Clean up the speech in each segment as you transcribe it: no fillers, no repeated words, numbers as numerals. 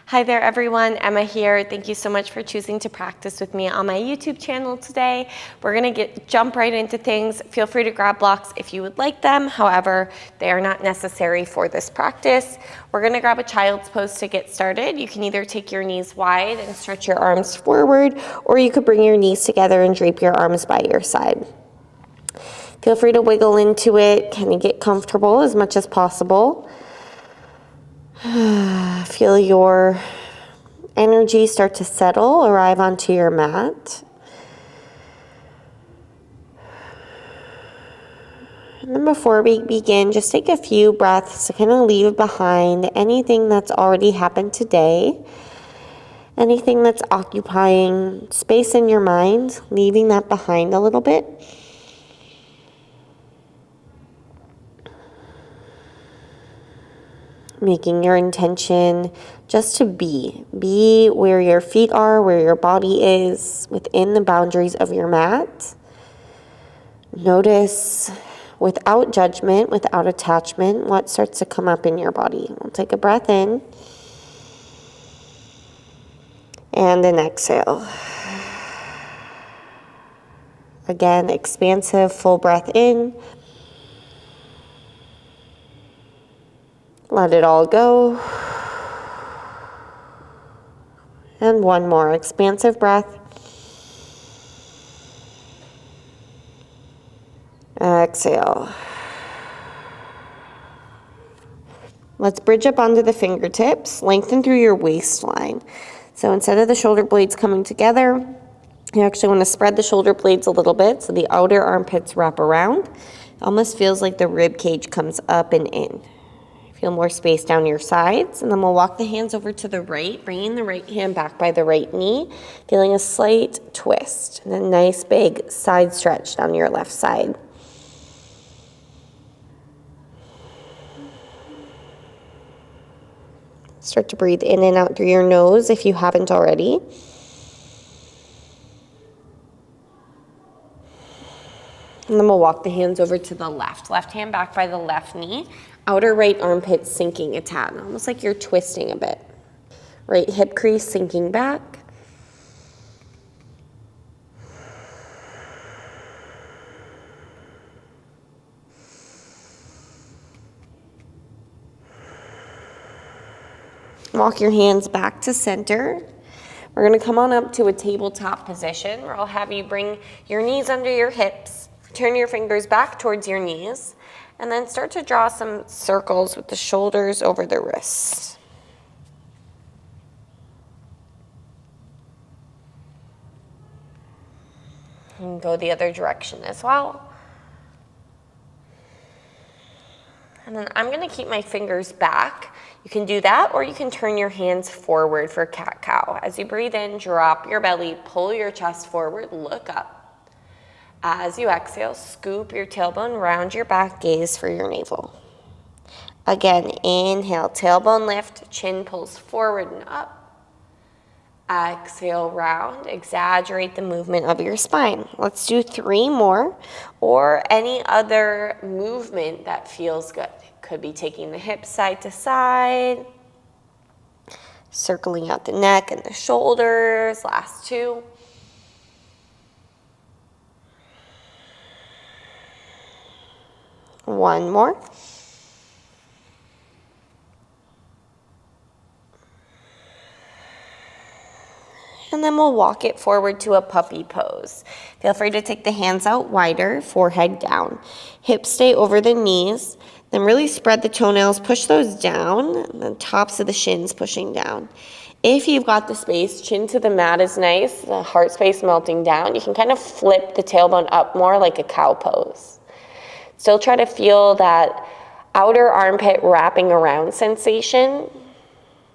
Hi there everyone, Emma here. Thank you so much for choosing to practice with me on my YouTube channel today. We're gonna jump right into things. Feel free to grab blocks if you would like them. However, they are not necessary for this practice. We're gonna grab a child's pose to get started. You can either take your knees wide and stretch your arms forward, or you could bring your knees together and drape your arms by your side. Feel free to wiggle into it, kind of get comfortable as much as possible. Feel your energy start to settle, arrive onto your mat. And then before we begin, just take a few breaths to kind of leave behind anything that's already happened today, anything that's occupying space in your mind, leaving that behind a little bit. Making your intention just to be where your feet are, where your body is, within the boundaries of your mat. Notice, without judgment, without attachment, what starts to come up in your body. We'll take a breath in and an exhale. Again, expansive, full breath in. Let it all go. And one more expansive breath. Exhale. Let's bridge up onto the fingertips, lengthen through your waistline. So instead of the shoulder blades coming together, you actually want to spread the shoulder blades a little bit so the outer armpits wrap around. It almost feels like the rib cage comes up and in. Feel more space down your sides, and then we'll walk the hands over to the right, bringing the right hand back by the right knee, feeling a slight twist, and a nice big side stretch down your left side. Start to breathe in and out through your nose if you haven't already. And then we'll walk the hands over to the left. Left hand back by the left knee. Outer right armpit sinking a tad, almost like you're twisting a bit. Right hip crease sinking back. Walk your hands back to center. We're gonna come on up to a tabletop position where I'll have you bring your knees under your hips, turn your fingers back towards your knees, and then start to draw some circles with the shoulders over the wrists. And go the other direction as well. And then I'm gonna keep my fingers back. You can do that, or you can turn your hands forward for cat-cow. As you breathe in, drop your belly, pull your chest forward, look up. As you exhale, scoop your tailbone, round your back, gaze for your navel. Again, inhale, tailbone lift, chin pulls forward and up. Exhale, round, exaggerate the movement of your spine. Let's do 3 more, or any other movement that feels good. Could be taking the hips side to side, circling out the neck and the shoulders. Last 2. One more. And then we'll walk it forward to a puppy pose. Feel free to take the hands out wider, forehead down. Hips stay over the knees. Then really spread the toenails, push those down, and the tops of the shins pushing down. If you've got the space, chin to the mat is nice, the heart space melting down. You can kind of flip the tailbone up more like a cow pose. Still try to feel that outer armpit wrapping around sensation.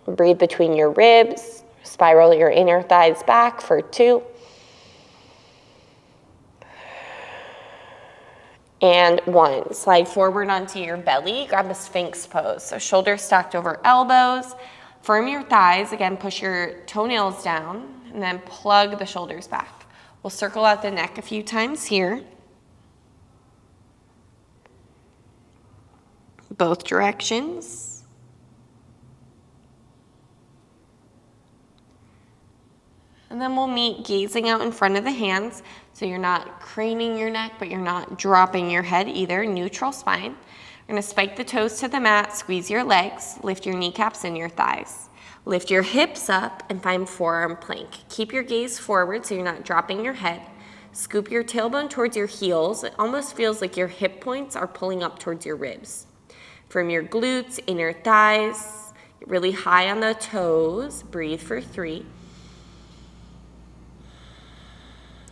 Breathe between your ribs. Spiral your inner thighs back for 2. And 1. Slide forward onto your belly. Grab a Sphinx pose. So shoulders stacked over elbows. Firm your thighs. Again, push your toenails down. And then plug the shoulders back. We'll circle out the neck a few times here. Both directions. And then we'll meet gazing out in front of the hands. So you're not craning your neck, but you're not dropping your head either. Neutral spine. You're gonna spike the toes to the mat, squeeze your legs, lift your kneecaps and your thighs. Lift your hips up and find forearm plank. Keep your gaze forward so you're not dropping your head. Scoop your tailbone towards your heels. It almost feels like your hip points are pulling up towards your ribs. From your glutes, inner thighs, really high on the toes. Breathe for 3.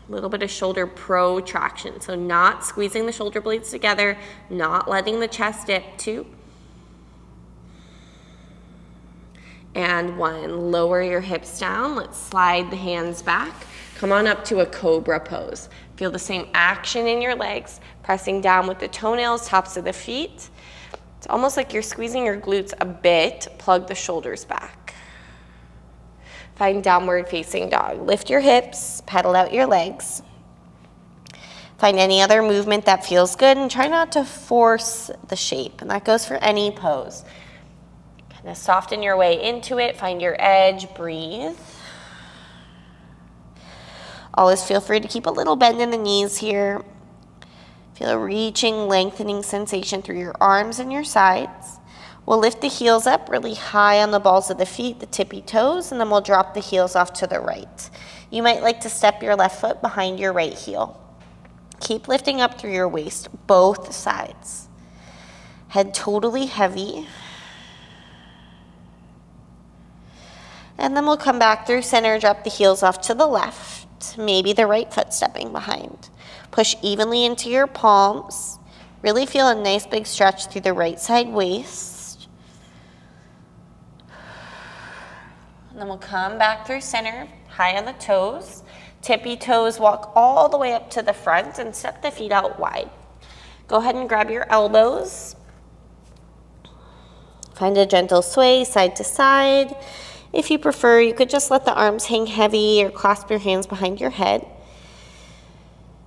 A little bit of shoulder protraction. So not squeezing the shoulder blades together, not letting the chest dip. 2. And 1. Lower your hips down. Let's slide the hands back. Come on up to a cobra pose. Feel the same action in your legs, pressing down with the toenails, tops of the feet. It's almost like you're squeezing your glutes a bit. Plug the shoulders back. Find downward facing dog. Lift your hips, pedal out your legs. Find any other movement that feels good and try not to force the shape. And that goes for any pose. Kind of soften your way into it. Find your edge. Breathe. Always feel free to keep a little bend in the knees here. Feel a reaching, lengthening sensation through your arms and your sides. We'll lift the heels up really high on the balls of the feet, the tippy toes, and then we'll drop the heels off to the right. You might like to step your left foot behind your right heel. Keep lifting up through your waist, both sides. Head totally heavy. And then we'll come back through center, drop the heels off to the left, maybe the right foot stepping behind. Push evenly into your palms. Really feel a nice big stretch through the right side waist. And then we'll come back through center, high on the toes. Tippy toes, walk all the way up to the front and step the feet out wide. Go ahead and grab your elbows. Find a gentle sway side to side. If you prefer, you could just let the arms hang heavy or clasp your hands behind your head.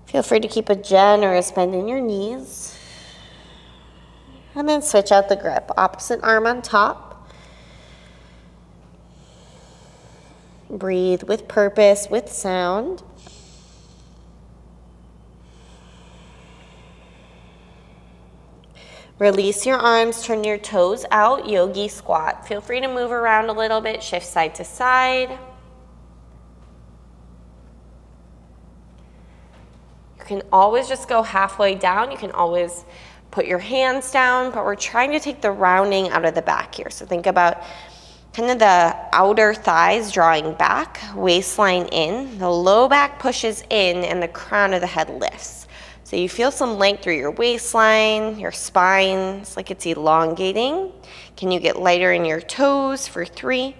Feel free to keep a generous bend in your knees. And then switch out the grip. Opposite arm on top. Breathe with purpose, with sound. Release your arms, turn your toes out, yogi squat. Feel free to move around a little bit, shift side to side. You can always just go halfway down. You can always put your hands down, but we're trying to take the rounding out of the back here. So think about kind of the outer thighs drawing back, waistline in, the low back pushes in, and the crown of the head lifts. So you feel some length through your waistline, your spine, it's like it's elongating. Can you get lighter in your toes for 3,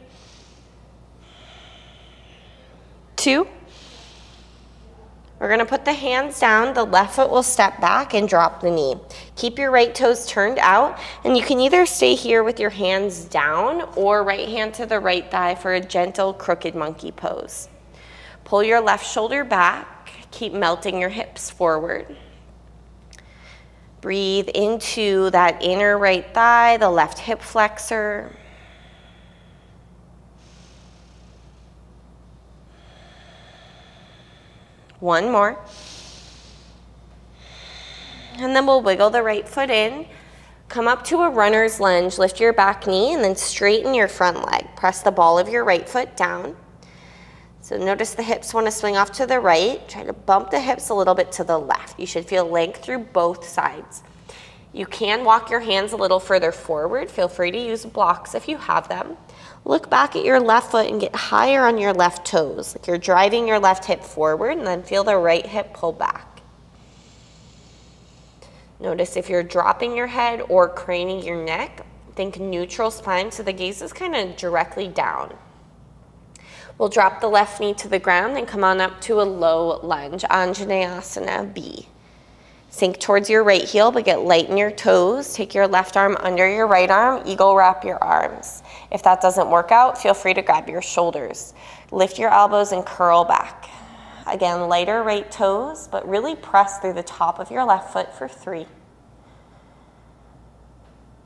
2. We're gonna put the hands down, the left foot will step back and drop the knee. Keep your right toes turned out, and you can either stay here with your hands down or right hand to the right thigh for a gentle crooked monkey pose. Pull your left shoulder back, keep melting your hips forward. Breathe into that inner right thigh, the left hip flexor. One more. And then we'll wiggle the right foot in. Come up to a runner's lunge, lift your back knee, and then straighten your front leg. Press the ball of your right foot down. So notice the hips want to swing off to the right. Try to bump the hips a little bit to the left. You should feel length through both sides. You can walk your hands a little further forward. Feel free to use blocks if you have them. Look back at your left foot and get higher on your left toes. Like you're driving your left hip forward, and then feel the right hip pull back. Notice if you're dropping your head or craning your neck, think neutral spine, so the gaze is kind of directly down. We'll drop the left knee to the ground and come on up to a low lunge, Anjaneyasana B. Sink towards your right heel, but get light in your toes. Take your left arm under your right arm, eagle wrap your arms. If that doesn't work out, feel free to grab your shoulders. Lift your elbows and curl back. Again, lighter right toes, but really press through the top of your left foot for 3,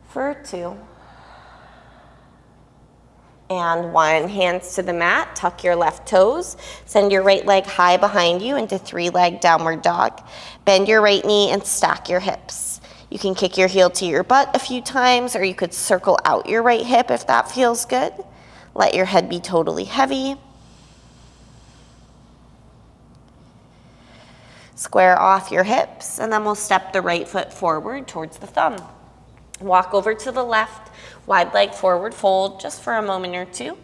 for 2, And 1, hands to the mat, tuck your left toes, send your right leg high behind you into 3-leg downward dog. Bend your right knee and stack your hips. You can kick your heel to your butt a few times, or you could circle out your right hip if that feels good. Let your head be totally heavy. Square off your hips, and then we'll step the right foot forward towards the thumb. Walk over to the left, wide leg forward fold just for a moment or two.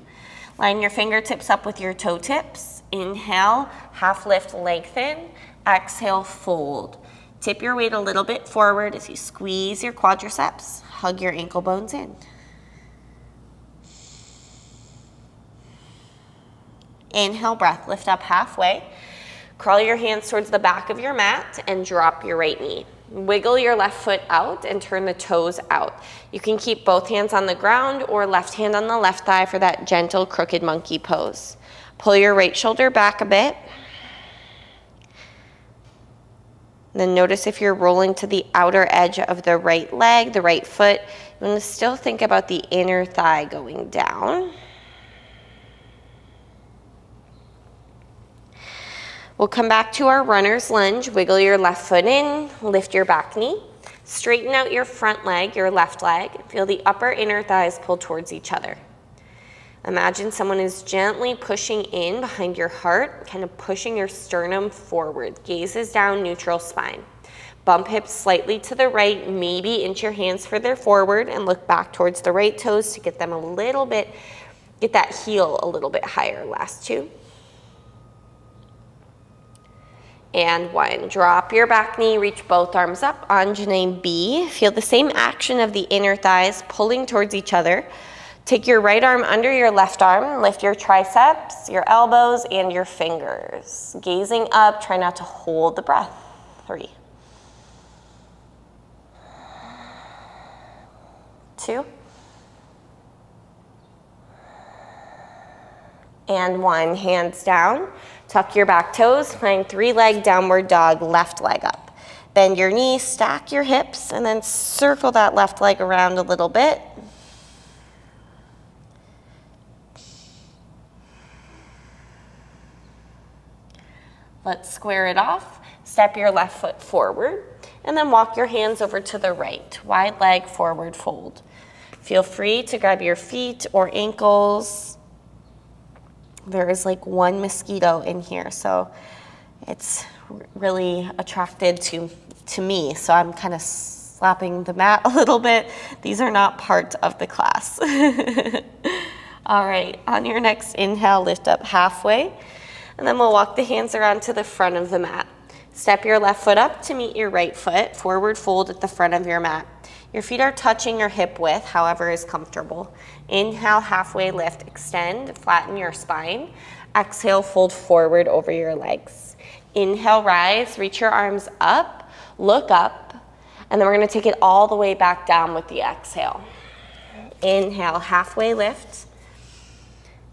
Line your fingertips up with your toe tips. Inhale, half lift, lengthen. Exhale, fold. Tip your weight a little bit forward as you squeeze your quadriceps. Hug your ankle bones in. Inhale, breath, lift up halfway. Crawl your hands towards the back of your mat and drop your right knee. Wiggle your left foot out and turn the toes out. You can keep both hands on the ground or left hand on the left thigh for that gentle crooked monkey pose. Pull your right shoulder back a bit. Then notice if you're rolling to the outer edge of the right leg, the right foot, you want to still think about the inner thigh going down. We'll come back to our runner's lunge. Wiggle your left foot in, lift your back knee. Straighten out your front leg, your left leg. Feel the upper inner thighs pull towards each other. Imagine someone is gently pushing in behind your heart, kind of pushing your sternum forward. Gaze is down, neutral spine. Bump hips slightly to the right, maybe inch your hands further forward and look back towards the right toes to get them a little bit, get that heel a little bit higher. Last 2. And 1, drop your back knee, reach both arms up, Anjane B. Feel the same action of the inner thighs pulling towards each other. Take your right arm under your left arm, lift your triceps, your elbows, and your fingers. Gazing up, try not to hold the breath. 3, 2, and 1, hands down. Tuck your back toes, find 3-leg downward dog, left leg up. Bend your knees, stack your hips, and then circle that left leg around a little bit. Let's square it off. Step your left foot forward, and then walk your hands over to the right. Wide leg forward fold. Feel free to grab your feet or ankles. There is like 1 mosquito in here, so it's really attracted to me. So I'm kind of slapping the mat a little bit. These are not part of the class. All right, on your next inhale, lift up halfway, and then we'll walk the hands around to the front of the mat. Step your left foot up to meet your right foot, forward fold at the front of your mat. Your feet are touching your hip width, however is comfortable. Inhale, halfway lift, extend, flatten your spine. Exhale, fold forward over your legs. Inhale, rise, reach your arms up, look up, and then we're gonna take it all the way back down with the exhale. Inhale, halfway lift.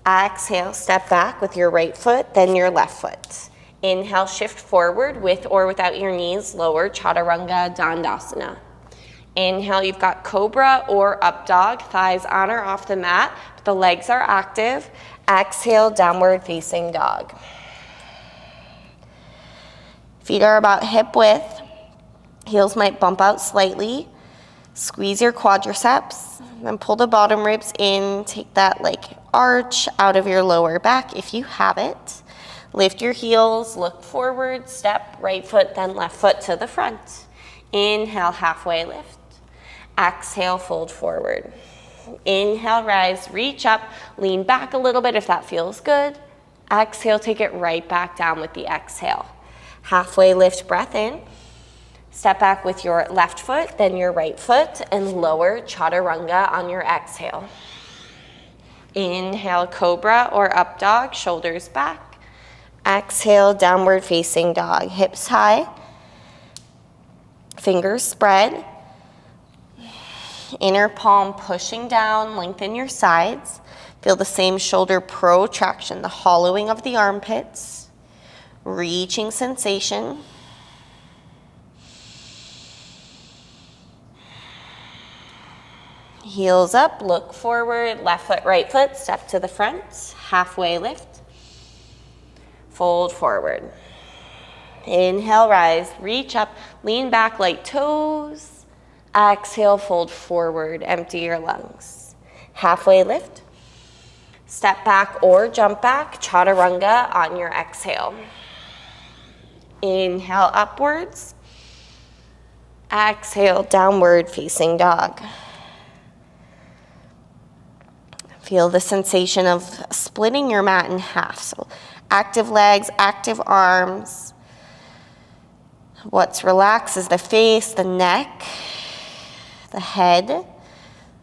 Exhale, step back with your right foot, then your left foot. Inhale, shift forward with or without your knees, lower, Chaturanga Dandasana. Inhale, you've got cobra or up dog, thighs on or off the mat, but the legs are active. Exhale, downward facing dog. Feet are about hip width. Heels might bump out slightly. Squeeze your quadriceps, then pull the bottom ribs in. Take that like arch out of your lower back if you have it. Lift your heels, look forward, step right foot, then left foot to the front. Inhale, halfway lift. Exhale, fold forward. Inhale, rise, reach up, lean back a little bit if that feels good. Exhale, take it right back down with the exhale. Halfway lift, breath in. Step back with your left foot, then your right foot, and lower Chaturanga on your exhale. Inhale, cobra or up dog, shoulders back. Exhale, downward facing dog, hips high. Fingers spread. Inner palm pushing down, lengthen your sides. Feel the same shoulder protraction, the hollowing of the armpits. Reaching sensation. Heels up, look forward, left foot, right foot, step to the front, halfway lift, fold forward. Inhale, rise, reach up, lean back, light toes. Exhale, fold forward, empty your lungs. Halfway lift, step back or jump back, chaturanga on your exhale. Inhale, upwards. Exhale, downward facing dog. Feel the sensation of splitting your mat in half. So active legs, active arms. What's relaxed is the face, the neck, the head.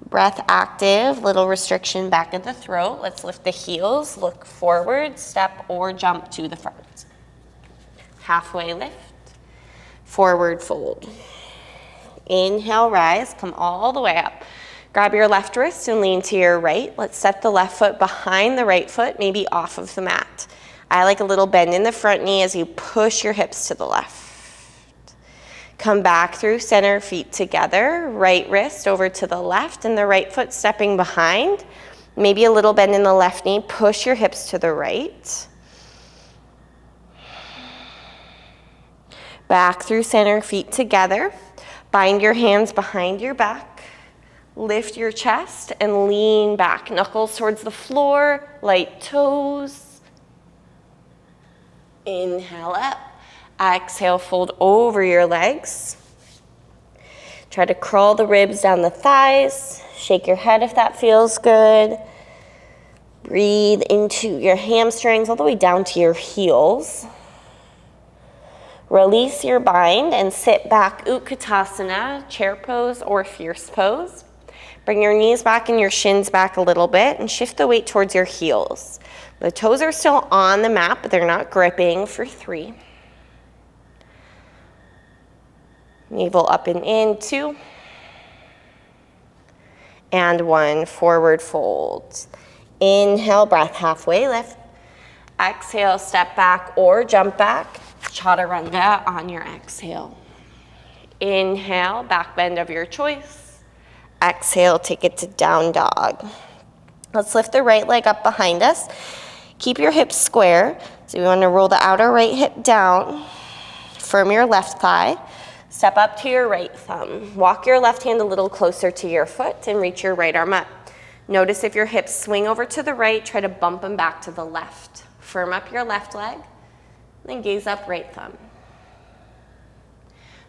Breath active, little restriction back at the throat. Let's lift the heels, look forward, step or jump to the front. Halfway lift, forward fold. Inhale, rise, come all the way up. Grab your left wrist and lean to your right. Let's set the left foot behind the right foot, maybe off of the mat. I like a little bend in the front knee as you push your hips to the left. Come back through center, feet together, right wrist over to the left and the right foot stepping behind. Maybe a little bend in the left knee, push your hips to the right. Back through center, feet together. Bind your hands behind your back. Lift your chest and lean back. Knuckles towards the floor, light toes. Inhale up. Exhale, fold over your legs. Try to crawl the ribs down the thighs. Shake your head if that feels good. Breathe into your hamstrings all the way down to your heels. Release your bind and sit back, Utkatasana, chair pose or fierce pose. Bring your knees back and your shins back a little bit and shift the weight towards your heels. The toes are still on the mat, but they're not gripping for 3. Navel up and in, 2. And 1, forward fold. Inhale, breath halfway lift. Exhale, step back or jump back. Chaturanga on your exhale. Inhale, back bend of your choice. Exhale, take it to down dog. Let's lift the right leg up behind us. Keep your hips square. So we want to roll the outer right hip down. Firm your left thigh. Step up to your right thumb. Walk your left hand a little closer to your foot and reach your right arm up. Notice if your hips swing over to the right, try to bump them back to the left. Firm up your left leg. Then gaze up, right thumb.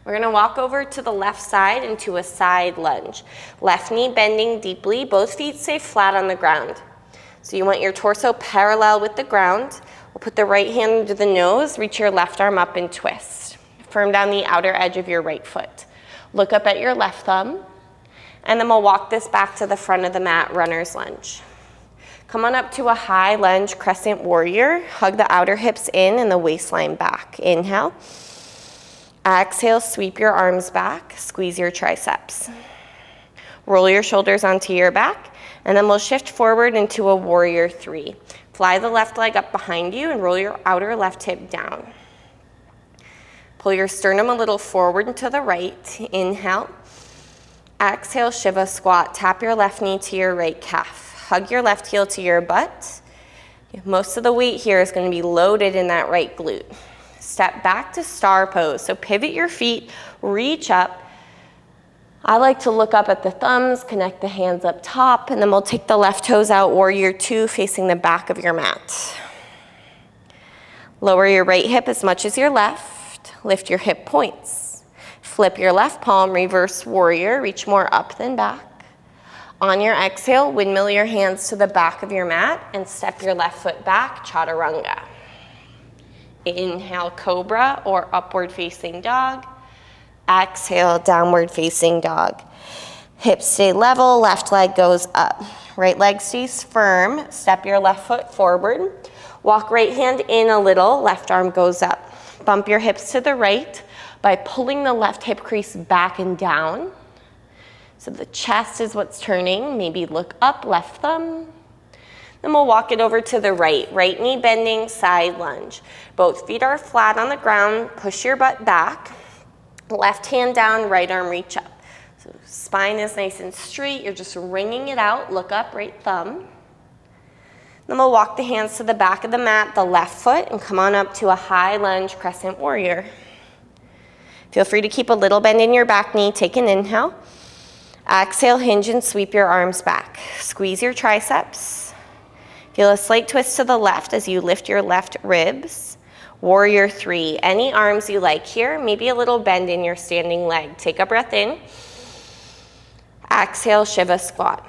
We're going to walk over to the left side into a side lunge. Left knee bending deeply, both feet stay flat on the ground. So you want your torso parallel with the ground. We'll put the right hand under the nose, reach your left arm up and twist. Firm down the outer edge of your right foot. Look up at your left thumb, and then we'll walk this back to the front of the mat, runner's lunge. Come on up to a high lunge, crescent warrior. Hug the outer hips in and the waistline back. Inhale. Exhale, sweep your arms back, squeeze your triceps. Roll your shoulders onto your back, and then we'll shift forward into a warrior 3. Fly the left leg up behind you and roll your outer left hip down. Pull your sternum a little forward and to the right. Inhale. Exhale, Shiva squat. Tap your left knee to your right calf. Hug your left heel to your butt. Most of the weight here is going to be loaded in that right glute. Step back to star pose. So pivot your feet, reach up. I like to look up at the thumbs, connect the hands up top, and then we'll take the left toes out, warrior 2, facing the back of your mat. Lower your right hip as much as your left. Lift your hip points. Flip your left palm, reverse warrior, reach more up than back. On your exhale, windmill your hands to the back of your mat and step your left foot back, chaturanga. Inhale, cobra or upward facing dog. Exhale, downward facing dog. Hips stay level, left leg goes up. Right leg stays firm, step your left foot forward. Walk right hand in a little, left arm goes up. Bump your hips to the right by pulling the left hip crease back and down. So the chest is what's turning. Maybe look up, left thumb. Then we'll walk it over to the right. Right knee bending, side lunge. Both feet are flat on the ground. Push your butt back. Left hand down, right arm reach up. So spine is nice and straight. You're just wringing it out. Look up, right thumb. Then we'll walk the hands to the back of the mat, the left foot, and come on up to a high lunge crescent warrior. Feel free to keep a little bend in your back knee. Take an inhale. Exhale, hinge and sweep your arms back. Squeeze your triceps. Feel a slight twist to the left as you lift your left ribs. Warrior 3. Any arms you like here, maybe a little bend in your standing leg. Take a breath in. Exhale, Shiva squat.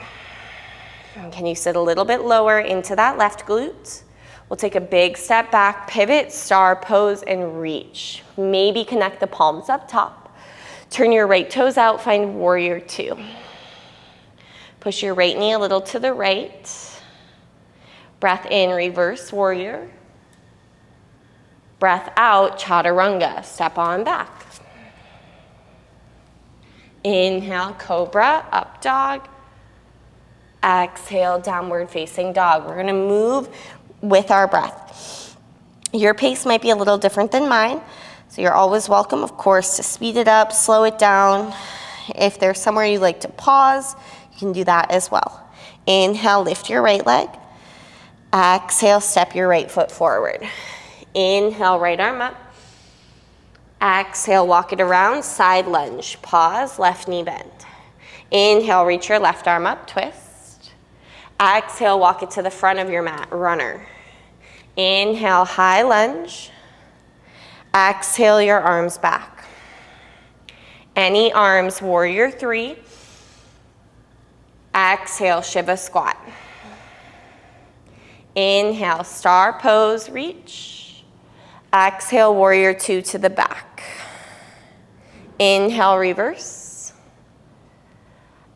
And can you sit a little bit lower into that left glute? We'll take a big step back, pivot, star pose, and reach. Maybe connect the palms up top. Turn your right toes out, find warrior 2. Push your right knee a little to the right. Breath in, reverse warrior. Breath out, chaturanga. Step on back. Inhale, cobra, up dog. Exhale, downward facing dog. We're gonna move with our breath. Your pace might be a little different than mine, so you're always welcome, of course, to speed it up, slow it down. If there's somewhere you'd like to pause, you can do that as well. Inhale, lift your right leg. Exhale, step your right foot forward. Inhale, right arm up. Exhale, walk it around, side lunge. Pause, left knee bend. Inhale, reach your left arm up, twist. Exhale, walk it to the front of your mat, runner. Inhale, high lunge. Exhale, your arms back. Any arms, warrior 3. Exhale, Shiva squat. Inhale, star pose, reach. Exhale, warrior 2 to the back. Inhale, reverse.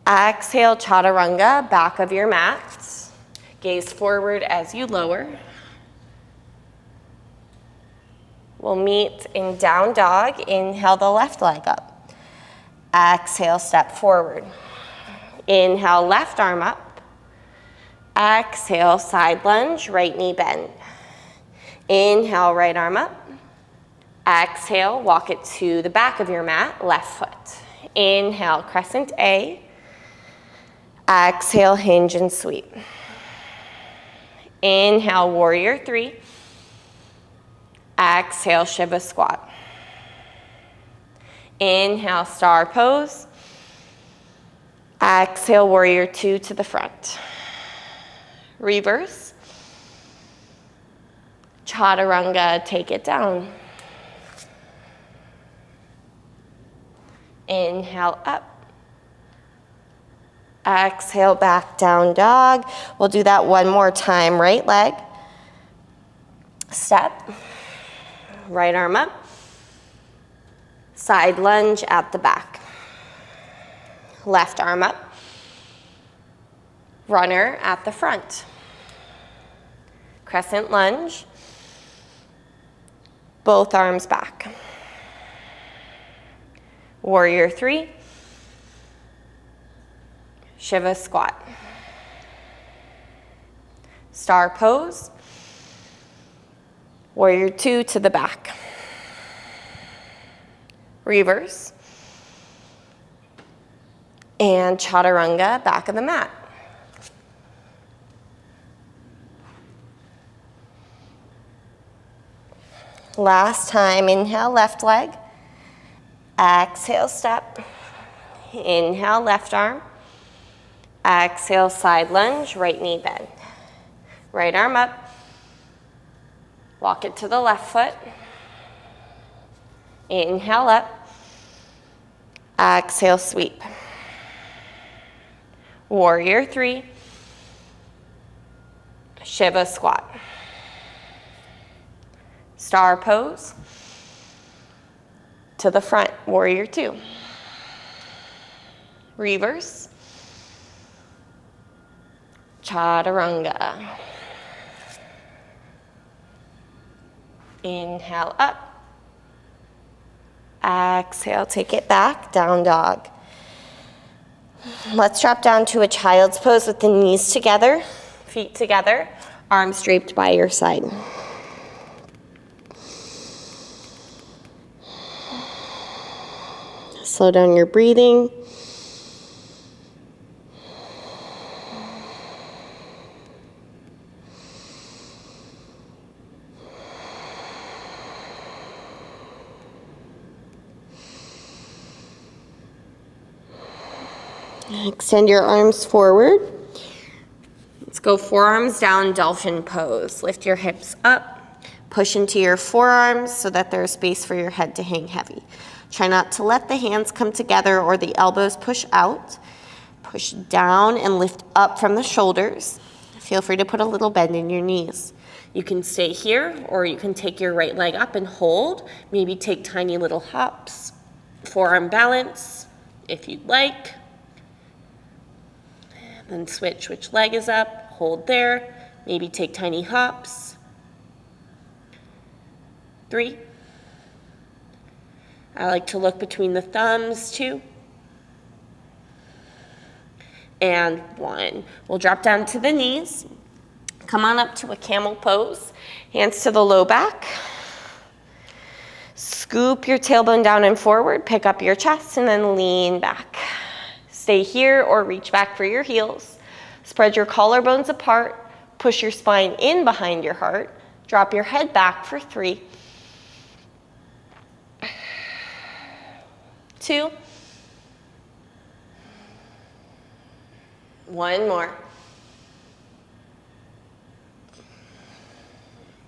Exhale, chaturanga, back of your mat. Gaze forward as you lower. We'll meet in down dog. Inhale the left leg up. Exhale, step forward. Inhale, left arm up. Exhale, side lunge, right knee bend. Inhale, right arm up. Exhale, walk it to the back of your mat, left foot. Inhale, crescent A. Exhale, hinge and sweep. Inhale, warrior 3. Exhale, Shiva squat. Inhale, star pose. Exhale, warrior 2 to the front. Reverse. Chaturanga, take it down. Inhale, up. Exhale, back down dog. We'll do that one more time. Right leg. Step. Right arm up. Side lunge at the back. Left arm up. Runner at the front. Crescent lunge. Both arms back. Warrior 3. Shiva squat. Star pose. Warrior 2 to the back. Reverse. And chaturanga, back of the mat. Last time, inhale, left leg. Exhale, step. Inhale, left arm. Exhale, side lunge, right knee bend. Right arm up. Walk it to the left foot. Inhale up. Exhale, sweep. Warrior 3. Shiva squat. Star pose. To the front, warrior 2. Reverse. Chaturanga. Inhale up. Exhale, take it back, down dog. Let's drop down to a child's pose with the knees together, feet together, arms draped by your side. Slow down your breathing. Extend your arms forward. Let's go forearms down, dolphin pose. Lift your hips up, push into your forearms so that there's space for your head to hang heavy. Try not to let the hands come together or the elbows push out. Push down and lift up from the shoulders. Feel free to put a little bend in your knees. You can stay here, or you can take your right leg up and hold. Maybe take tiny little hops. Forearm balance, if you'd like. Then switch which leg is up. Hold there. Maybe take tiny hops. 3. I like to look between the thumbs. 2. And 1. We'll drop down to the knees. Come on up to a camel pose. Hands to the low back. Scoop your tailbone down and forward. Pick up your chest and then lean back. Stay here or reach back for your heels. Spread your collarbones apart. Push your spine in behind your heart. Drop your head back for 3. 2. 1 more.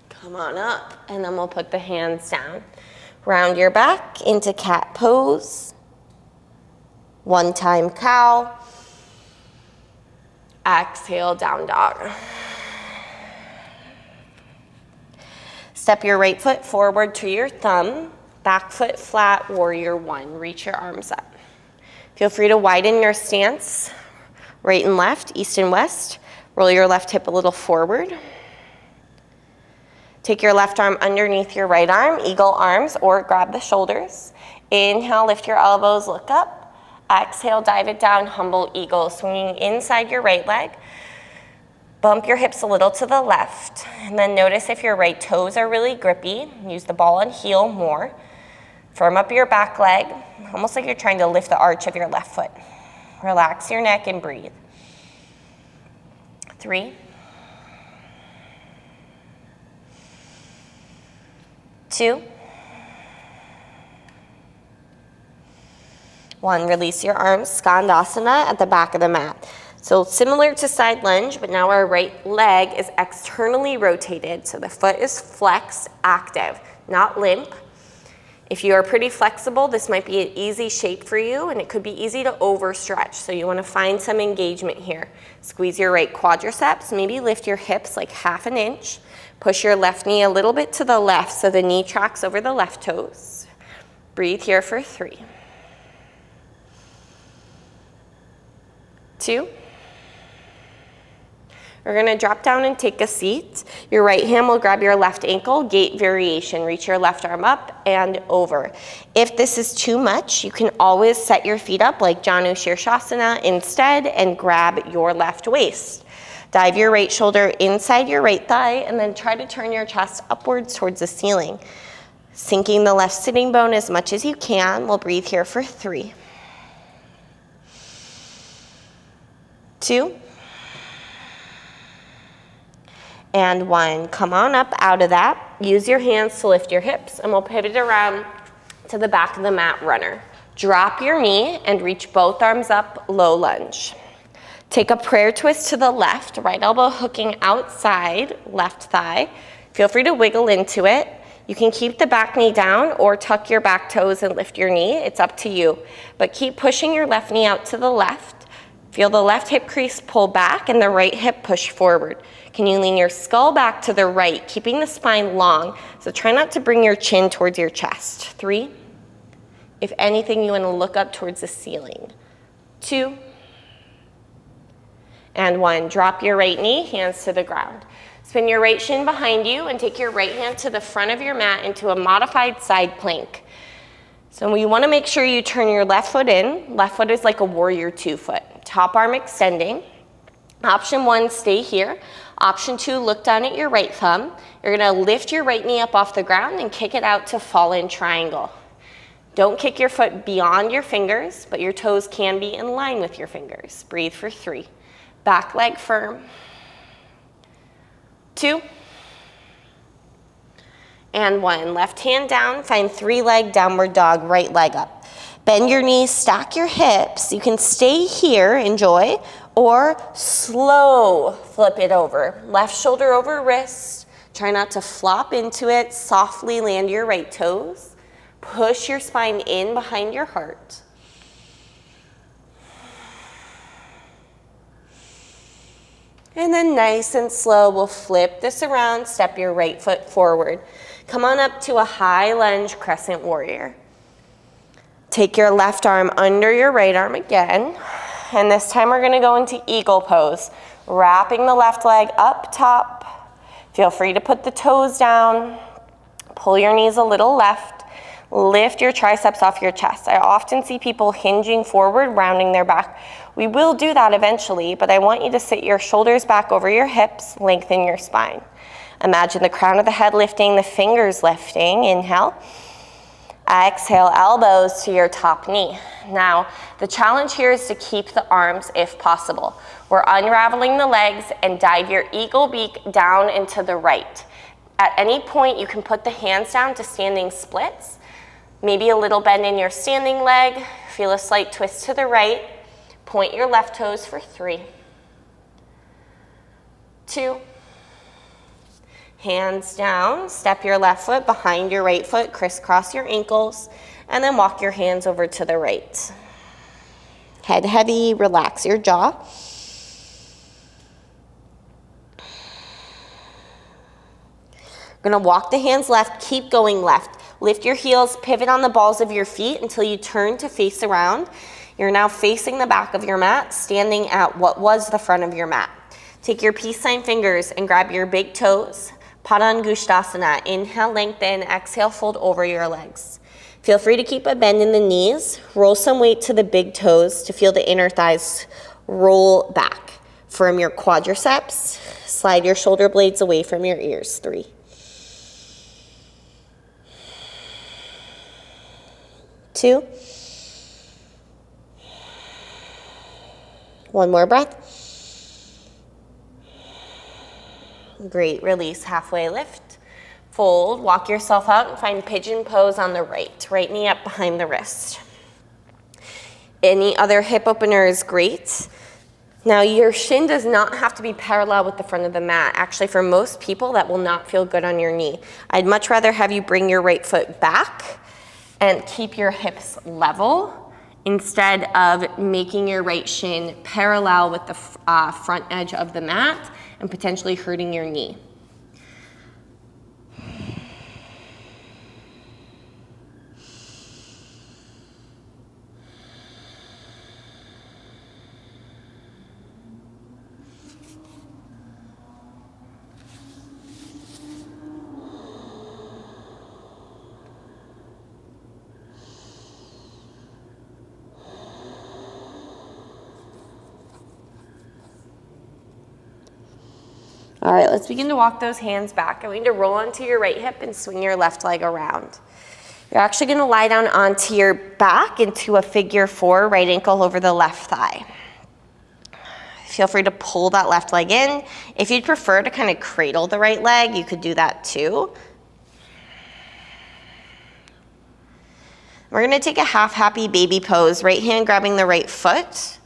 Come on up, and then we'll put the hands down. Round your back into cat pose. One-time cow. Exhale, down dog. Step your right foot forward to your thumb. Back foot flat, warrior 1. Reach your arms up. Feel free to widen your stance. Right and left, east and west. Roll your left hip a little forward. Take your left arm underneath your right arm, eagle arms, or grab the shoulders. Inhale, lift your elbows, look up. Exhale, dive it down, humble eagle, swinging inside your right leg. Bump your hips a little to the left. And then notice if your right toes are really grippy. Use the ball and heel more. Firm up your back leg, almost like you're trying to lift the arch of your left foot. Relax your neck and breathe. 3. 2. 1. Release your arms, Skandasana at the back of the mat. So similar to side lunge, but now our right leg is externally rotated. So the foot is flexed, active, not limp. If you are pretty flexible, this might be an easy shape for you, and it could be easy to overstretch. So you want to find some engagement here. Squeeze your right quadriceps, maybe lift your hips like 1/2 inch. Push your left knee a little bit to the left so the knee tracks over the left toes. Breathe here for 3. 2. We're going to drop down and take a seat. Your right hand will grab your left ankle, gate variation. Reach your left arm up and over. If this is too much, you can always set your feet up like Janu Shirshasana instead and grab your left waist. Dive your right shoulder inside your right thigh and then try to turn your chest upwards towards the ceiling. Sinking the left sitting bone as much as you can. We'll breathe here for 3. 2. And 1. Come on up out of that. Use your hands to lift your hips, and we'll pivot around to the back of the mat, runner. Drop your knee and reach both arms up, low lunge. Take a prayer twist to the left, right elbow hooking outside, left thigh. Feel free to wiggle into it. You can keep the back knee down or tuck your back toes and lift your knee. It's up to you. But keep pushing your left knee out to the left. Feel the left hip crease pull back and the right hip push forward. Can you lean your skull back to the right, keeping the spine long? So try not to bring your chin towards your chest. 3. If anything, you want to look up towards the ceiling. 2. And 1. Drop your right knee, hands to the ground. Spin your right shin behind you and take your right hand to the front of your mat into a modified side plank. So you want to make sure you turn your left foot in. Left foot is like a warrior 2 foot. Top arm extending. Option 1, stay here. Option 2, look down at your right thumb. You're going to lift your right knee up off the ground and kick it out to fallen triangle. Don't kick your foot beyond your fingers, but your toes can be in line with your fingers. Breathe for 3. Back leg firm. 2. And 1. Left hand down, find 3-leg downward dog, right leg up. Bend your knees, stack your hips. You can stay here, enjoy, or slow flip it over. Left shoulder over wrist. Try not to flop into it. Softly land your right toes. Push your spine in behind your heart. And then nice and slow, we'll flip this around, step your right foot forward. Come on up to a high lunge crescent warrior. Take your left arm under your right arm again. And this time we're gonna go into eagle pose. Wrapping the left leg up top. Feel free to put the toes down. Pull your knees a little left. Lift your triceps off your chest. I often see people hinging forward, rounding their back. We will do that eventually, but I want you to sit your shoulders back over your hips, lengthen your spine. Imagine the crown of the head lifting, the fingers lifting. Inhale. Exhale, elbows to your top knee. Now, the challenge here is to keep the arms if possible. We're unraveling the legs and dive your eagle beak down into the right. At any point, you can put the hands down to standing splits. Maybe a little bend in your standing leg. Feel a slight twist to the right. Point your left toes for 3, 2, hands down. Step your left foot behind your right foot. Crisscross your ankles. And then walk your hands over to the right. Head heavy, relax your jaw. We're gonna walk the hands left, keep going left. Lift your heels, pivot on the balls of your feet until you turn to face around. You're now facing the back of your mat, standing at what was the front of your mat. Take your peace sign fingers and grab your big toes. Padangusthasana. Inhale, lengthen. Exhale, fold over your legs. Feel free to keep a bend in the knees. Roll some weight to the big toes to feel the inner thighs roll back. Firm your quadriceps. Slide your shoulder blades away from your ears. 3, 2, 1 more breath. Great, release, halfway lift. Fold, walk yourself out and find pigeon pose on the right. Right knee up behind the wrist. Any other hip opener is great. Now your shin does not have to be parallel with the front of the mat. Actually, for most people, that will not feel good on your knee. I'd much rather have you bring your right foot back and keep your hips level instead of making your right shin parallel with the front edge of the mat and potentially hurting your knee. All right, let's begin to walk those hands back. I want you to roll onto your right hip and swing your left leg around. You're actually gonna lie down onto your back into a figure 4, right ankle over the left thigh. Feel free to pull that left leg in. If you'd prefer to kind of cradle the right leg, you could do that too. We're gonna take a half happy baby pose, right hand grabbing the right foot.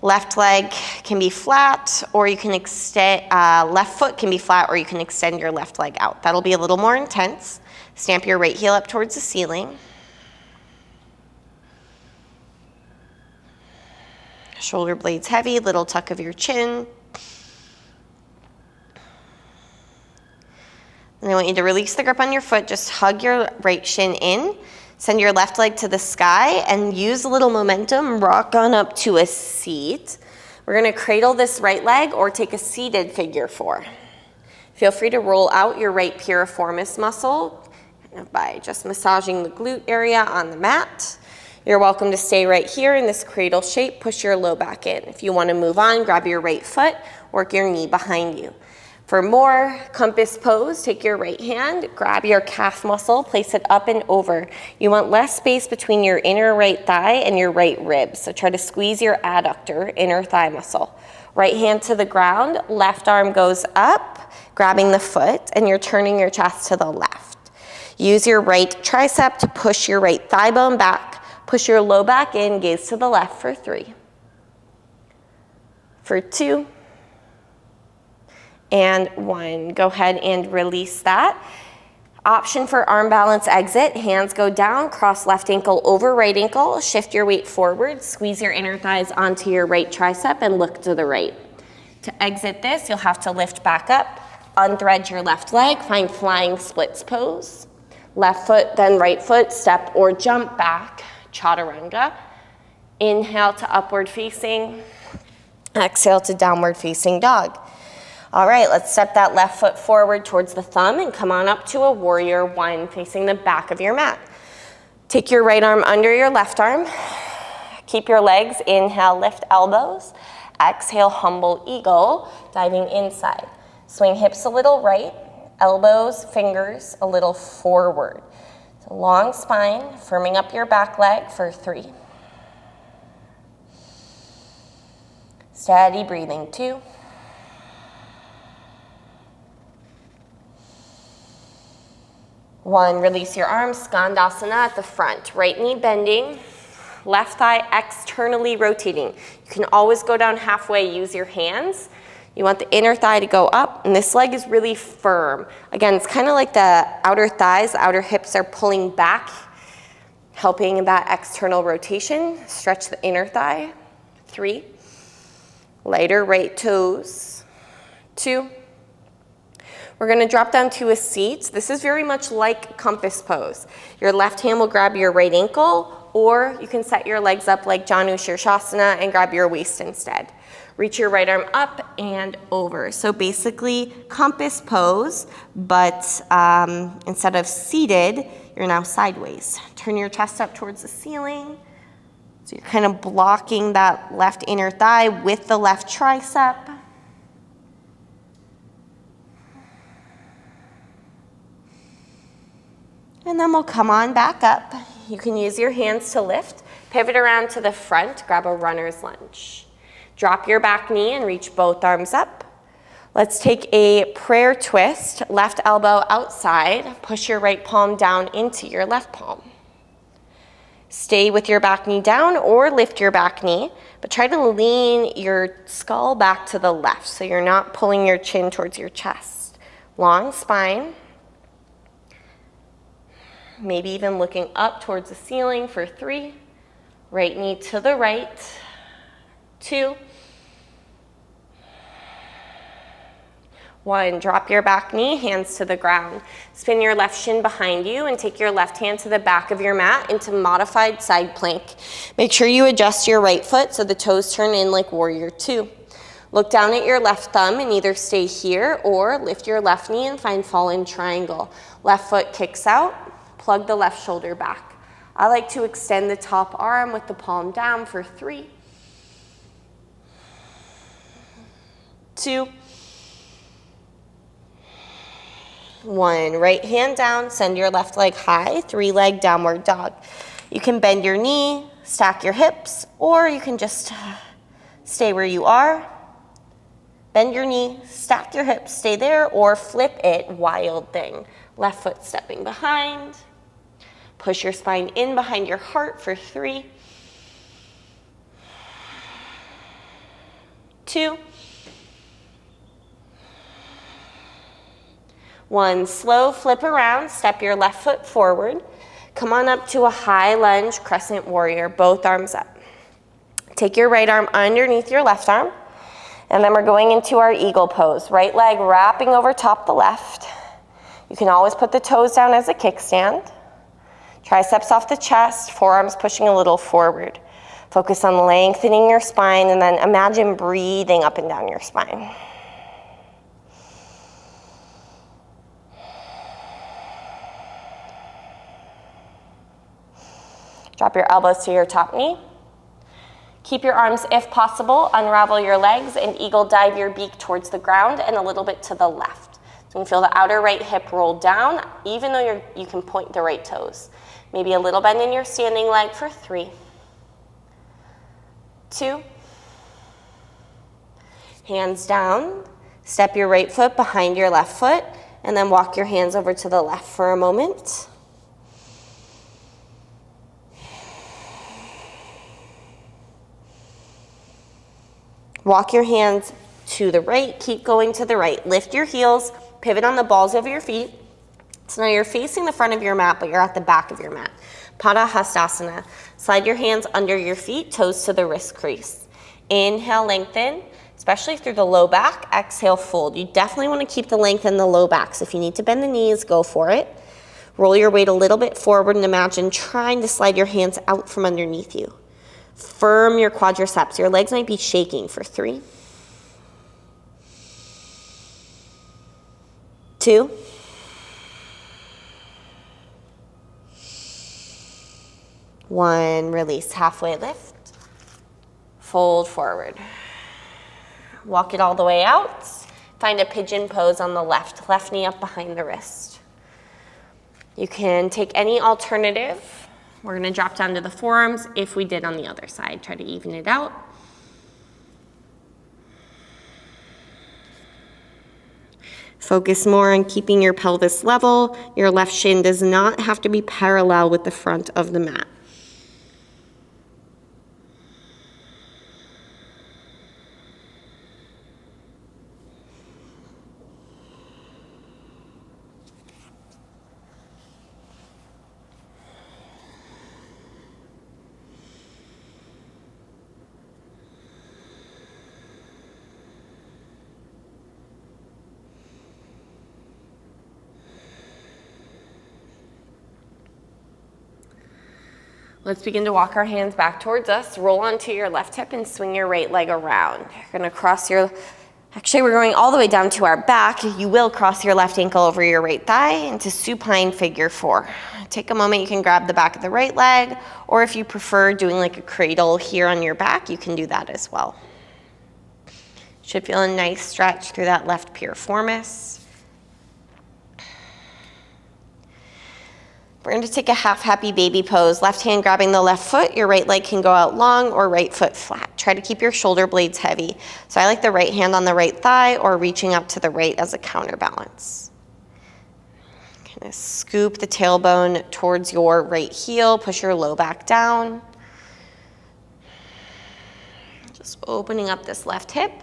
Left leg can be flat, or you can extend, left foot can be flat, or you can extend your left leg out. That'll be a little more intense. Stamp your right heel up towards the ceiling. Shoulder blades heavy, little tuck of your chin. And I want you to release the grip on your foot, just hug your right shin in. Send your left leg to the sky and use a little momentum, rock on up to a seat. We're gonna cradle this right leg or take a seated figure 4. Feel free to roll out your right piriformis muscle by just massaging the glute area on the mat. You're welcome to stay right here in this cradle shape, push your low back in. If you wanna move on, grab your right foot, work your knee behind you. For more compass pose, take your right hand, grab your calf muscle, place it up and over. You want less space between your inner right thigh and your right rib, so try to squeeze your adductor, inner thigh muscle. Right hand to the ground, left arm goes up, grabbing the foot, and you're turning your chest to the left. Use your right tricep to push your right thigh bone back, Push your low back in, gaze to the left for 3, for 2, and 1. Go ahead and release that. Option for arm balance exit. Hands go down, cross left ankle over right ankle, shift your weight forward, squeeze your inner thighs onto your right tricep and look to the right. To exit this, you'll have to lift back up, unthread your left leg, find flying splits pose. Left foot, then right foot, step or jump back, chaturanga. Inhale to upward facing, exhale to downward facing dog. All right, let's step that left foot forward towards the thumb and come on up to a warrior 1 facing the back of your mat. Take your right arm under your left arm. Keep your legs, inhale, lift elbows. Exhale, humble eagle, diving inside. Swing hips a little right, elbows, fingers a little forward. So long spine, firming up your back leg for 3. Steady breathing, 2. One, release your arms, Skandasana at the front. Right knee bending, left thigh externally rotating. You can always go down halfway, use your hands. You want the inner thigh to go up, and this leg is really firm. Again, it's kind of like the outer thighs, the outer hips are pulling back, helping that external rotation. Stretch the inner thigh. 3. Lighter right toes. 2. We're going to drop down to a seat. This is very much like compass pose. Your left hand will grab your right ankle, or you can set your legs up like Janu Shirshasana and grab your waist instead. Reach your right arm up and over. So basically compass pose, but instead of seated, you're now sideways. Turn your chest up towards the ceiling. So you're kind of blocking that left inner thigh with the left tricep. And then we'll come on back up. You can use your hands to lift, pivot around to the front, grab a runner's lunge. Drop your back knee and reach both arms up. Let's take a prayer twist, left elbow outside, push your right palm down into your left palm. Stay with your back knee down or lift your back knee, but try to lean your skull back to the left so you're not pulling your chin towards your chest. Long spine. Maybe even looking up towards the ceiling for 3. Right knee to the right. 2. 1, drop your back knee, hands to the ground. Spin your left shin behind you and take your left hand to the back of your mat into modified side plank. Make sure you adjust your right foot so the toes turn in like warrior 2. Look down at your left thumb and either stay here or lift your left knee and find fallen triangle. Left foot kicks out. Plug the left shoulder back. I like to extend the top arm with the palm down for 3, 2, 1. Right hand down, send your left leg high, 3-leg downward dog. You can bend your knee, stack your hips, or you can just stay where you are. Bend your knee, stack your hips, stay there, or flip it, wild thing. Left foot stepping behind. Push your spine in behind your heart for 3, 2, 1. Slow flip around, step your left foot forward. Come on up to a high lunge, crescent warrior, both arms up. Take your right arm underneath your left arm, and then we're going into our eagle pose. Right leg wrapping over top the left. You can always put the toes down as a kickstand. Triceps off the chest, forearms pushing a little forward. Focus on lengthening your spine and then imagine breathing up and down your spine. Drop your elbows to your top knee. Keep your arms, if possible, unravel your legs and eagle dive your beak towards the ground and a little bit to the left. So you can feel the outer right hip roll down, even though you can point the right toes. Maybe a little bend in your standing leg for 3, 2. Hands down. Step your right foot behind your left foot, and then walk your hands over to the left for a moment. Walk your hands to the right, keep going to the right. Lift your heels, pivot on the balls of your feet. So now you're facing the front of your mat, but you're at the back of your mat. Padahastasana. Slide your hands under your feet, toes to the wrist crease. Inhale, lengthen, especially through the low back. Exhale, fold. You definitely want to keep the length in the low back, so if you need to bend the knees, go for it. Roll your weight a little bit forward and imagine trying to slide your hands out from underneath you. Firm your quadriceps. Your legs might be shaking for 3, 2, 1. Release. Halfway lift. Fold forward. Walk it all the way out. Find a pigeon pose on the left knee up behind the wrist. You can take any alternative. We're gonna drop down to the forearms if we did on the other side. Try to even it out. Focus more on keeping your pelvis level. Your left shin does not have to be parallel with the front of the mat. Let's begin to walk our hands back towards us. Roll onto your left hip and swing your right leg around. You're gonna cross your, actually we're going all the way down to our back. You will cross your left ankle over your right thigh into supine figure 4. Take a moment, you can grab the back of the right leg, or if you prefer doing like a cradle here on your back, you can do that as well. Should feel a nice stretch through that left piriformis. We're going to take a half happy baby pose. Left hand grabbing the left foot. Your right leg can go out long or right foot flat. Try to keep your shoulder blades heavy. So I like the right hand on the right thigh or reaching up to the right as a counterbalance. Kind of scoop the tailbone towards your right heel. Push your low back down. Just opening up this left hip.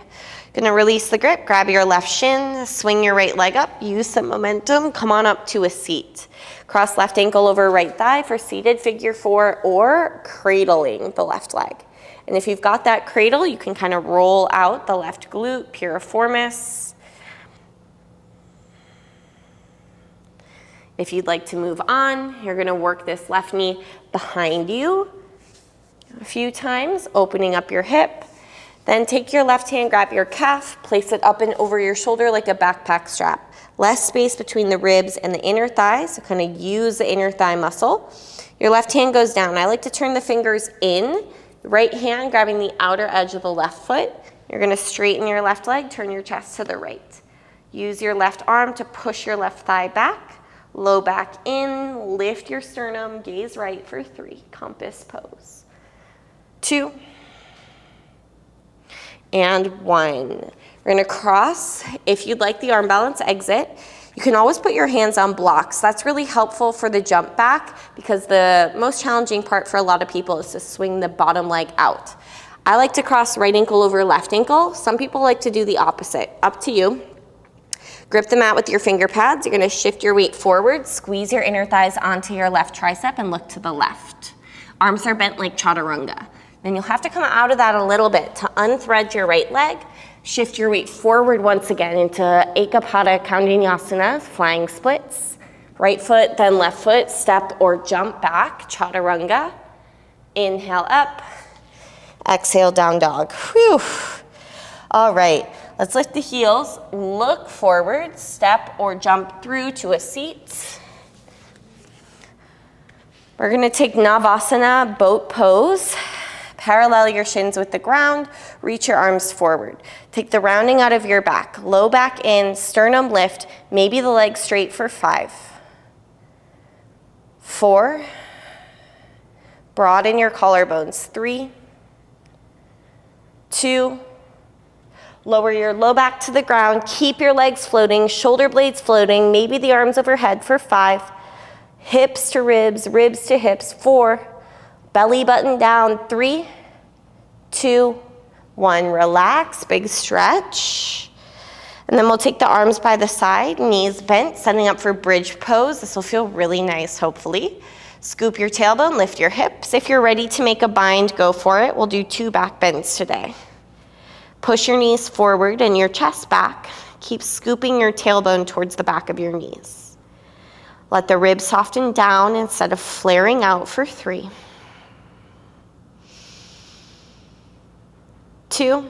Gonna release the grip, grab your left shin, swing your right leg up, use some momentum, come on up to a seat. Cross left ankle over right thigh for seated figure 4 or cradling the left leg. And if you've got that cradle, you can kind of roll out the left glute, piriformis. If you'd like to move on, you're gonna work this left knee behind you a few times, opening up your hip. Then take your left hand, grab your calf, place it up and over your shoulder like a backpack strap. Less space between the ribs and the inner thigh, so kind of use the inner thigh muscle. Your left hand goes down. I like to turn the fingers in, right hand grabbing the outer edge of the left foot. You're gonna straighten your left leg, turn your chest to the right. Use your left arm to push your left thigh back, low back in, lift your sternum, gaze right for 3, compass pose. 2, and 1. We're gonna cross. If you'd like the arm balance exit, you can always put your hands on blocks. That's really helpful for the jump back because the most challenging part for a lot of people is to swing the bottom leg out. I like to cross right ankle over left ankle. Some people like to do the opposite. Up to you. Grip the mat with your finger pads. You're gonna shift your weight forward, squeeze your inner thighs onto your left tricep and look to the left. Arms are bent like chaturanga. Then you'll have to come out of that a little bit to unthread your right leg. Shift your weight forward once again into Ekapada Vinyasa, flying splits. Right foot, then left foot, step or jump back, chaturanga. Inhale up, exhale down dog. Whew. All right, let's lift the heels, look forward, step or jump through to a seat. We're gonna take Navasana, boat pose. Parallel your shins with the ground, reach your arms forward. Take the rounding out of your back, low back in, sternum lift, maybe the legs straight for 5, 4, broaden your collarbones, 3, 2, lower your low back to the ground, keep your legs floating, shoulder blades floating, maybe the arms overhead for 5, hips to ribs, ribs to hips, 4, belly button down, 3, 2, 1, relax, big stretch. And then we'll take the arms by the side, knees bent, setting up for bridge pose. This will feel really nice, hopefully. Scoop your tailbone, lift your hips. If you're ready to make a bind, go for it. We'll do 2 back bends today. Push your knees forward and your chest back. Keep scooping your tailbone towards the back of your knees. Let the ribs soften down instead of flaring out for 3. 2.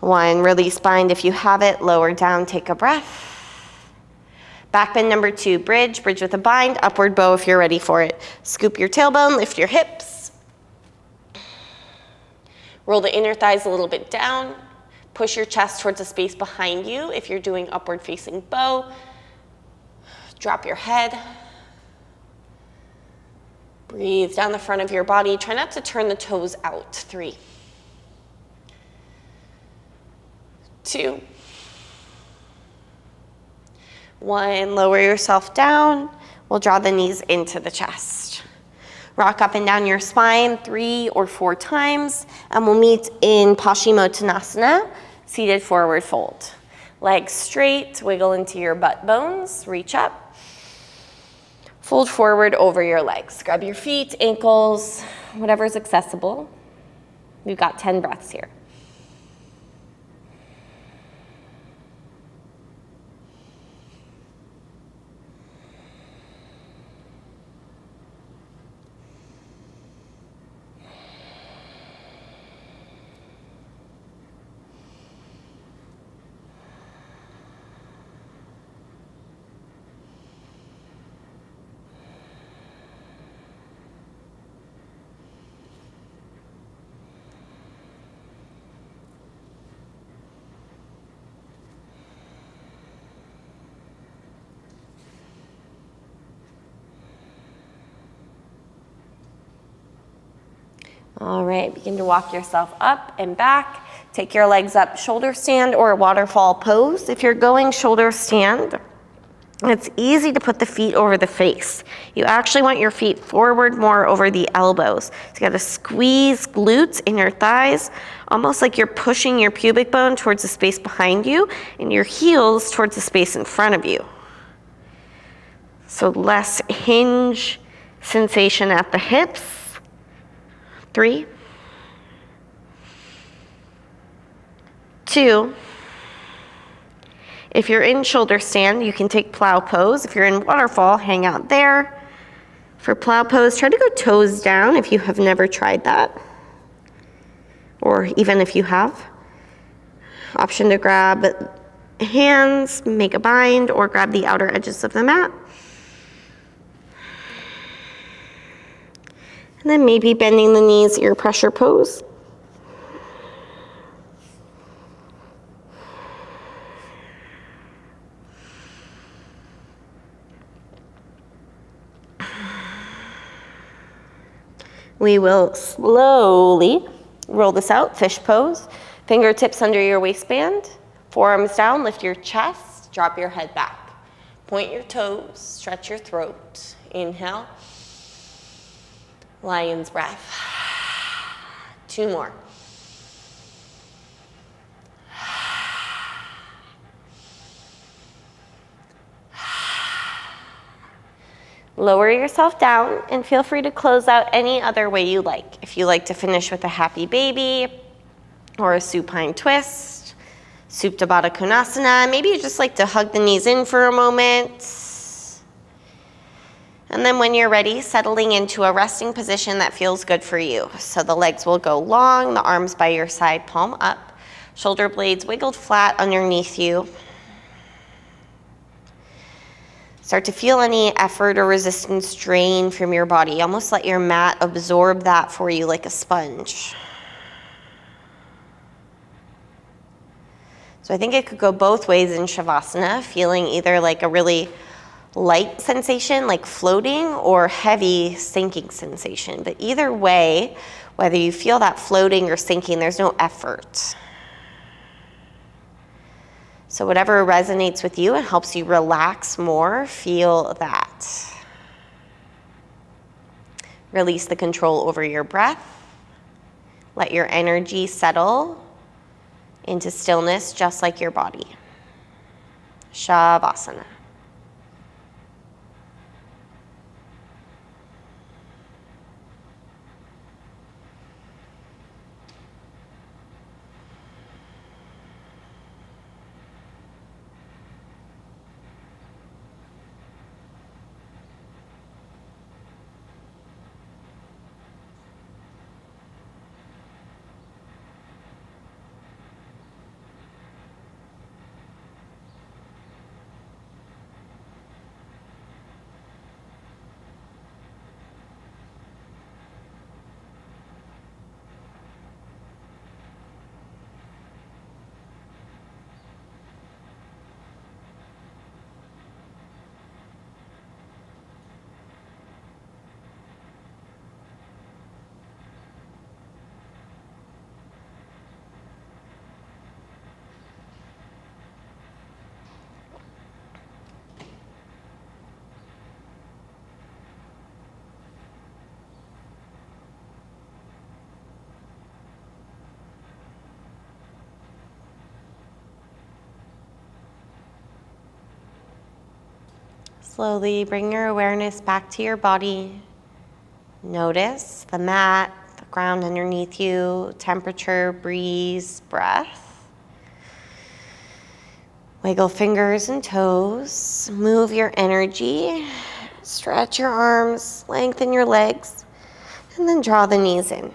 1, release bind if you have it, lower down, take a breath. Back bend number 2, bridge with a bind, upward bow if you're ready for it. Scoop your tailbone, lift your hips. Roll the inner thighs a little bit down. Push your chest towards the space behind you if you're doing upward facing bow. Drop your head. Breathe down the front of your body. Try not to turn the toes out. 3. 2. 1, lower yourself down. We'll draw the knees into the chest. Rock up and down your spine 3 or 4 times, and we'll meet in Paschimottanasana, seated forward fold. Legs straight, wiggle into your butt bones, reach up. Fold forward over your legs. Grab your feet, ankles, whatever's accessible. We've got 10 breaths here. All right, begin to walk yourself up and back. Take your legs up, shoulder stand or waterfall pose. If you're going shoulder stand, it's easy to put the feet over the face. You actually want your feet forward more over the elbows. So you gotta squeeze glutes in your thighs, almost like you're pushing your pubic bone towards the space behind you and your heels towards the space in front of you. So less hinge sensation at the hips. 3, 2. If you're in shoulder stand, you can take plow pose. If you're in waterfall, hang out there. For plow pose, try to go toes down if you have never tried that, or even if you have. Option to grab hands, make a bind, or grab the outer edges of the mat. And then maybe bending the knees, ear pressure pose. We will slowly roll this out, fish pose. Fingertips under your waistband, forearms down, lift your chest, drop your head back. Point your toes, stretch your throat. Inhale. Lion's breath. 2 more. Lower yourself down and feel free to close out any other way you like. If you like to finish with a happy baby or a supine twist, Supta Baddha Konasana, maybe you just like to hug the knees in for a moment. And then when you're ready, settling into a resting position that feels good for you. So the legs will go long, the arms by your side, palm up, shoulder blades wiggled flat underneath you. Start to feel any effort or resistance drain from your body. Almost let your mat absorb that for you like a sponge. So I think it could go both ways in Shavasana, feeling either like a really light sensation, like floating, or heavy sinking sensation. But either way, whether you feel that floating or sinking, there's no effort. So whatever resonates with you and helps you relax more, feel that. Release the control over your breath. Let your energy settle into stillness just like your body. Shavasana. Slowly bring your awareness back to your body. Notice the mat, the ground underneath you, temperature, breeze, breath. Wiggle fingers and toes. Move your energy. Stretch your arms, lengthen your legs, and then draw the knees in.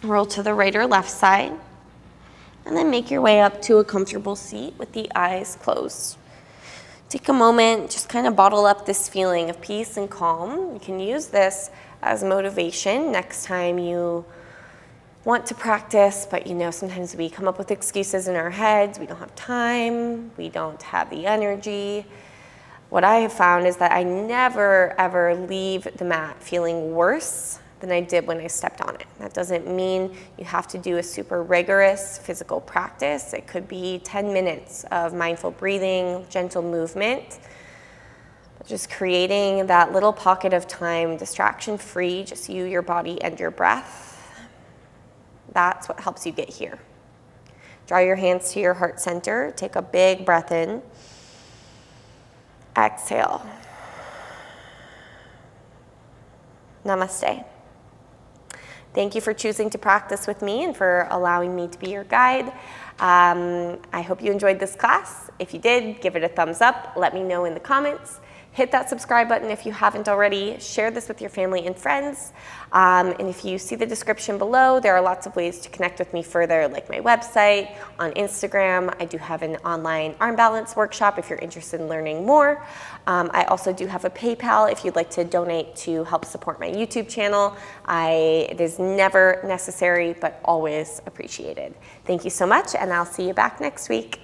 Roll to the right or left side, and then make your way up to a comfortable seat with the eyes closed. Take a moment, just kind of bottle up this feeling of peace and calm. You can use this as motivation next time you want to practice, but sometimes we come up with excuses in our heads. We don't have time, we don't have the energy. What I have found is that I never, ever leave the mat feeling worse than I did when I stepped on it. That doesn't mean you have to do a super rigorous physical practice. It could be 10 minutes of mindful breathing, gentle movement, but just creating that little pocket of time, distraction-free, just you, your body, and your breath. That's what helps you get here. Draw your hands to your heart center. Take a big breath in. Exhale. Namaste. Thank you for choosing to practice with me and for allowing me to be your guide. I hope you enjoyed this class. If you did, give it a thumbs up. Let me know in the comments. Hit that subscribe button if you haven't already. Share this with your family and friends. And if you see the description below, there are lots of ways to connect with me further, like my website, on Instagram. I do have an online arm balance workshop if you're interested in learning more. I also do have a PayPal if you'd like to donate to help support my YouTube channel. It is never necessary, but always appreciated. Thank you so much, and I'll see you back next week.